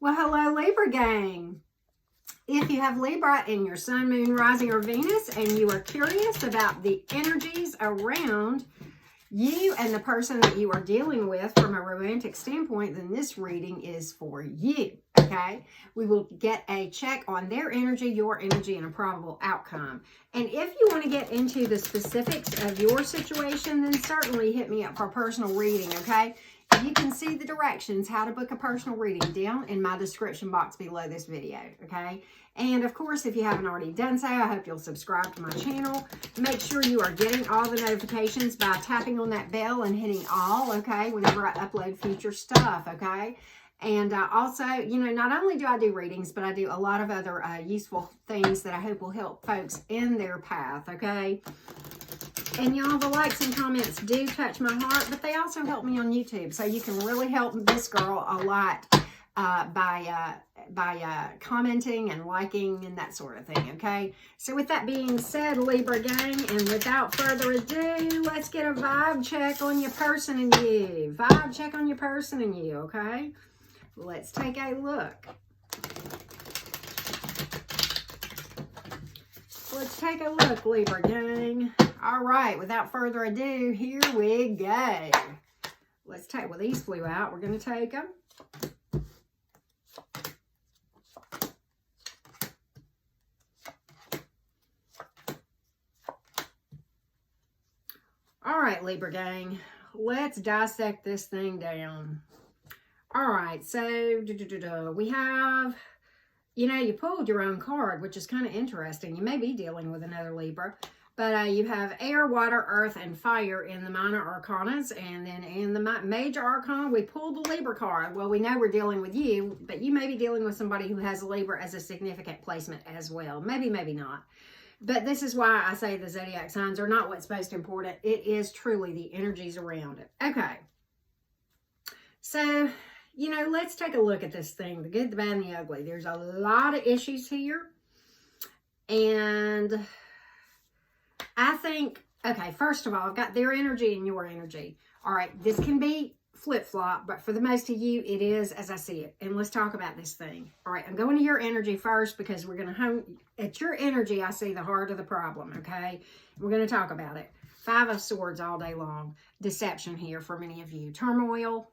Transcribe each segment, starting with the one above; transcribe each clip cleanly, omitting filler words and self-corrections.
Well, hello, Libra gang. If you have Libra in your sun, moon, rising, or Venus, and you are curious about the energies around you and the person that you are dealing with from a romantic standpoint, then this reading is for you, okay? We will get a check on their energy, your energy, and a probable outcome. And if you want to get into the specifics of your situation, then certainly hit me up for a personal reading, okay? You can see the directions how to book a personal reading down in my description box below this video, okay? And of course, if you haven't already done so, I hope you'll subscribe to my channel. Make sure you are getting all the notifications by tapping on that bell and hitting all, okay, whenever I upload future stuff, okay? And also, you know, not only do I do readings, but I do a lot of other useful things that I hope will help folks in their path, okay? And y'all, the likes and comments do touch my heart, but they also help me on YouTube. So you can really help this girl a lot by commenting and liking and that sort of thing, okay? So with that being said, Libra gang, and without further ado, let's get a vibe check on your person and you. Vibe check on your person and you, okay? Let's take a look. Let's take a look, Libra gang. All right, without further ado, here we go. Let's take, well, these flew out. We're going to take them. All right, Libra gang, let's dissect this thing down. All right, so we have, you know, you pulled your own card, which is kind of interesting. You may be dealing with another Libra. But you have air, water, earth, and fire in the minor arcanas. And then in the major arcana, we pulled the Libra card. Well, we know we're dealing with you, but you may be dealing with somebody who has a Libra as a significant placement as well. Maybe, maybe not. But this is why I say the zodiac signs are not what's most important. It is truly the energies around it. Okay. So, you know, let's take a look at this thing. The good, the bad, and the ugly. There's a lot of issues here. And I think, okay, first of all, I've got their energy and your energy. All right, this can be flip-flop, but for the most of you, it is as I see it. And let's talk about this thing. All right, I'm going to your energy first because we're going to hone, at your energy, I see the heart of the problem, okay? We're going to talk about it. 5 of Swords all day long. Deception here for many of you. Turmoil,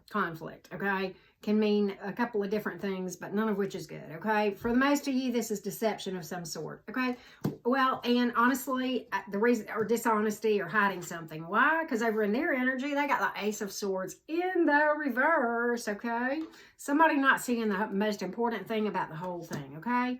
conflict, okay? Can mean a couple of different things, but none of which is good, okay? For the most of you, this is deception of some sort, okay? Well, and honestly, the reason, or dishonesty or hiding something. Why? Because over in their energy, they got the Ace of Swords in the reverse, okay? Somebody not seeing the most important thing about the whole thing, okay?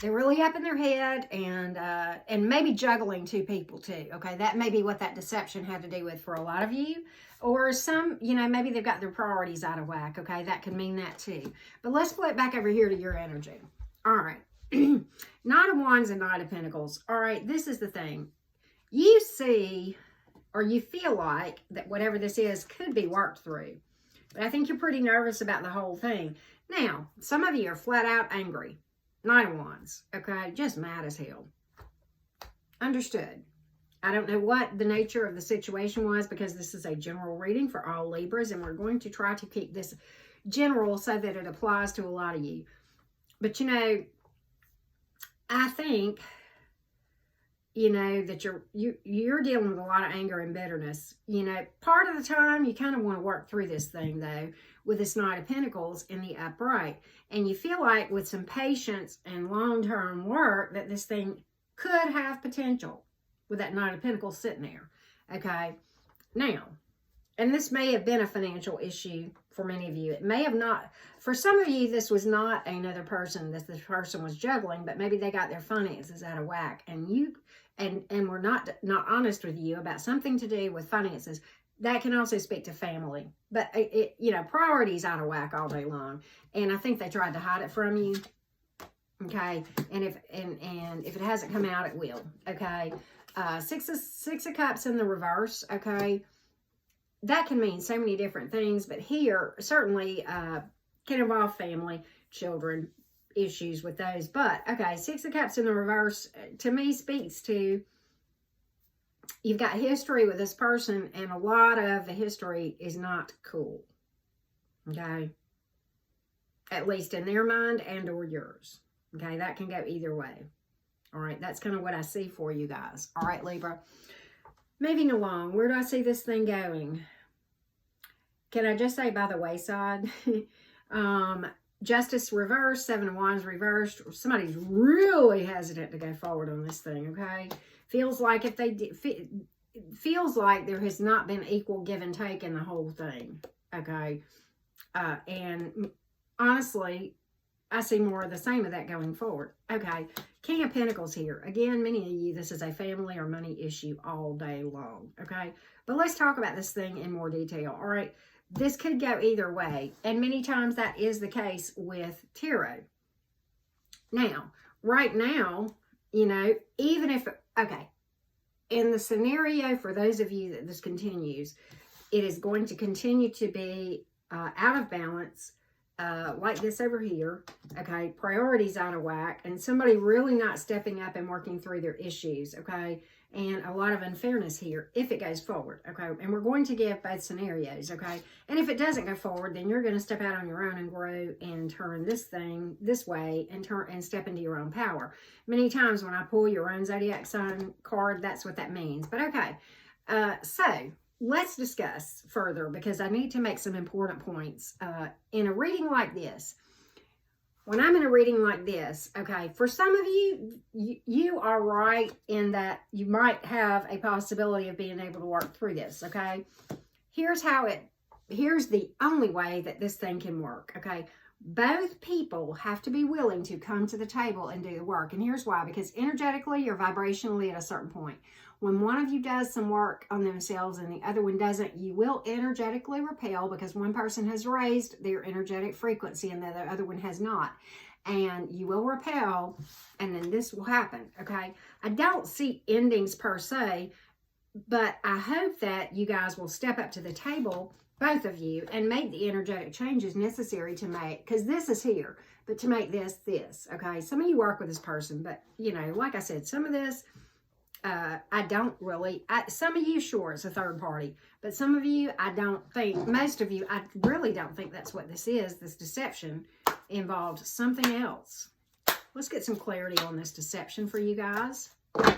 They're really up in their head and maybe juggling 2 people too, okay? That may be what that deception had to do with for a lot of you. Or some, you know, maybe they've got their priorities out of whack, okay? That can mean that too. But let's flip back over here to your energy. All right. Knight of Wands and Knight of Pentacles. All right, this is the thing. You see, or you feel like that whatever this is could be worked through. But I think you're pretty nervous about the whole thing. Now, some of you are flat out angry. Knight of Wands, okay? Just mad as hell. Understood. I don't know what the nature of the situation was because this is a general reading for all Libras, and we're going to try to keep this general so that it applies to a lot of you. But, you know, I think, you know, that you're dealing with a lot of anger and bitterness. You know, part of the time you kind of want to work through this thing, though, with this Knight of Pentacles in the upright. And you feel like with some patience and long-term work that this thing could have potential with that Knight of Pentacles sitting there, okay? Now, and this may have been a financial issue for many of you. It may have not. For some of you, this was not another person that this person was juggling, but maybe they got their finances out of whack, and you and were not honest with you about something to do with finances. That can also speak to family, but it you know, priorities out of whack all day long, and I think they tried to hide it from you, okay? And if it hasn't come out, it will, okay? Six of Cups in the reverse, okay? That can mean so many different things, but here certainly can involve family, children, issues with those. But, okay, 6 of Cups in the reverse, to me, speaks to you've got history with this person, and a lot of the history is not cool, okay? at least in their mind and or yours. Okay, that can go either way. All right, that's kind of what I see for you guys. All right, Libra. Moving along, where do I see this thing going? Can I just say by the wayside? Justice reversed, Seven of Wands reversed. Somebody's really hesitant to go forward on this thing, okay? Feels like if they did, feels like there has not been equal give and take in the whole thing, okay? And honestly, I see more of the same of that going forward. Okay, King of Pentacles here. Again, many of you, this is a family or money issue all day long, okay? But let's talk about this thing in more detail, all right? This could go either way, and many times that is the case with tarot. Now, right now, you know, even if, okay, in the scenario for those of you that this continues, it is going to continue to be out of balance, like this over here, okay, priorities out of whack, and somebody really not stepping up and working through their issues, okay, and a lot of unfairness here if it goes forward, okay, and we're going to give both scenarios, okay, and if it doesn't go forward, then you're going to step out on your own and grow and turn this thing this way and turn and step into your own power. Many times when I pull your own zodiac sign card, that's what that means, but okay, so let's discuss further because I need to make some important points in a reading like this. When I'm in a reading like this, okay, for some of you, you are right in that you might have a possibility of being able to work through this, okay? Here's the only way that this thing can work, okay? Both people have to be willing to come to the table and do the work. And here's why, because energetically or vibrationally at a certain point, when one of you does some work on themselves and the other one doesn't, you will energetically repel because one person has raised their energetic frequency and the other one has not. And you will repel, and then this will happen, okay? I don't see endings per se, but I hope that you guys will step up to the table, both of you, and make the energetic changes necessary to make, because this is here, but to make this, okay? Some of you work with this person, but, you know, like I said, some of this, I don't really, some of you, sure, it's a third party, but some of you, I don't think, most of you, I really don't think that's what this is. This deception involved something else. Let's get some clarity on this deception for you guys. All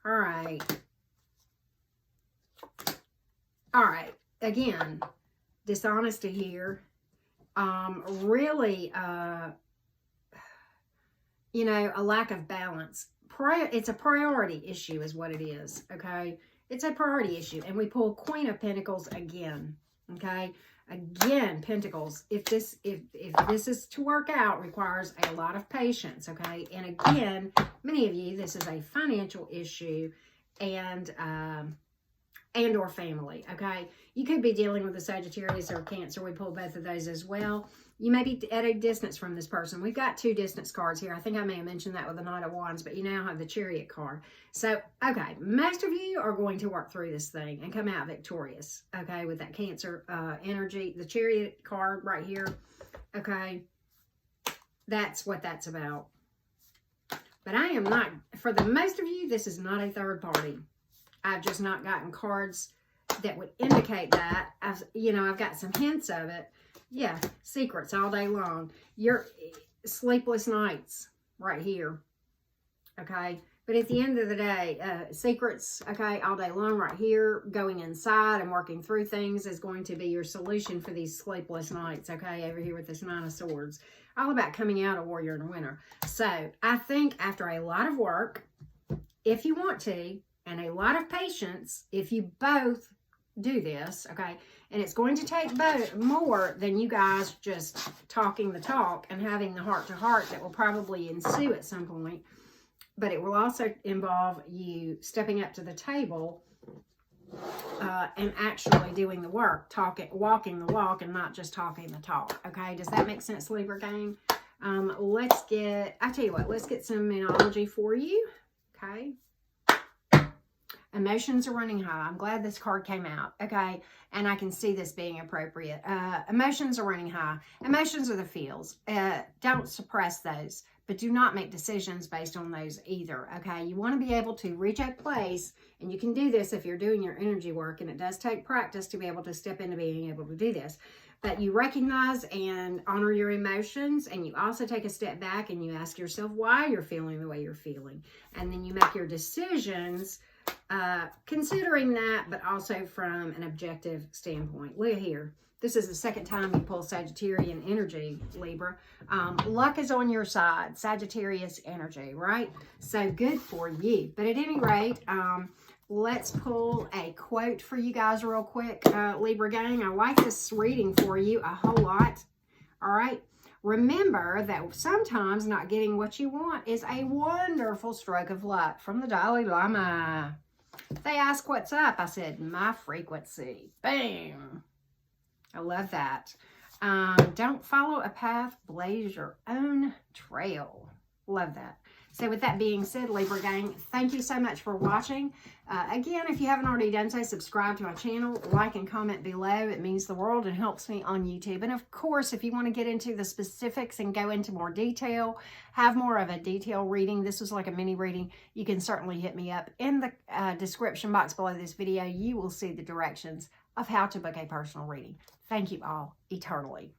right. All right. Again, dishonesty here. Really, you know, a lack of balance. It's a priority issue is what it is, okay? It's a priority issue. And we pull Queen of Pentacles again, okay? Again, Pentacles. If this is to work out, requires a lot of patience, okay? And again, many of you, this is a financial issue and or family, okay? You could be dealing with a Sagittarius or Cancer. We pull both of those as well. You may be at a distance from this person. We've got two distance cards here. I think I may have mentioned that with the Knight of Wands, but you now have the Chariot card. So, okay, most of you are going to work through this thing and come out victorious, okay, with that Cancer energy. The Chariot card right here, okay, that's what that's about. But I am not, for the most of you, this is not a third party. I've just not gotten cards that would indicate that. I've got some hints of it. Yeah, secrets all day long. Your sleepless nights right here, okay? But at the end of the day, secrets, okay, all day long right here, going inside and working through things is going to be your solution for these sleepless nights, okay, over here with this Nine of Swords. All about coming out a warrior in the winter. So I think after a lot of work, if you want to, and a lot of patience, if you both do this, okay, and it's going to take more than you guys just talking the talk and having the heart-to-heart that will probably ensue at some point, but it will also involve you stepping up to the table and actually doing the work, walking the walk and not just talking the talk, okay? Does that make sense, Libra gang? Let's get some Menology for you, okay? Emotions are running high. I'm glad this card came out, okay? And I can see this being appropriate. Emotions are running high. Emotions are the feels. Don't suppress those, but do not make decisions based on those either, okay? You want to be able to reach a place, and you can do this if you're doing your energy work, and it does take practice to be able to step into being able to do this. But you recognize and honor your emotions, and you also take a step back and you ask yourself why you're feeling the way you're feeling. And then you make your decisions considering that, but also from an objective standpoint. Look here. This is the second time you pull Sagittarian energy, Libra. Luck is on your side. Sagittarius energy, right? So good for you. But at any rate, let's pull a quote for you guys real quick, Libra gang. I like this reading for you a whole lot. All right. Remember that sometimes not getting what you want is a wonderful stroke of luck. From the Dalai Lama. They ask what's up. I said, my frequency. Bam. I love that. Don't follow a path, blaze your own trail. Love that. So with that being said, Libra gang, thank you so much for watching. Again, if you haven't already done so, subscribe to my channel, like and comment below. It means the world and helps me on YouTube. And of course, if you want to get into the specifics and go into more detail, have more of a detailed reading, this was like a mini reading, you can certainly hit me up. In the description box below this video, you will see the directions of how to book a personal reading. Thank you all eternally.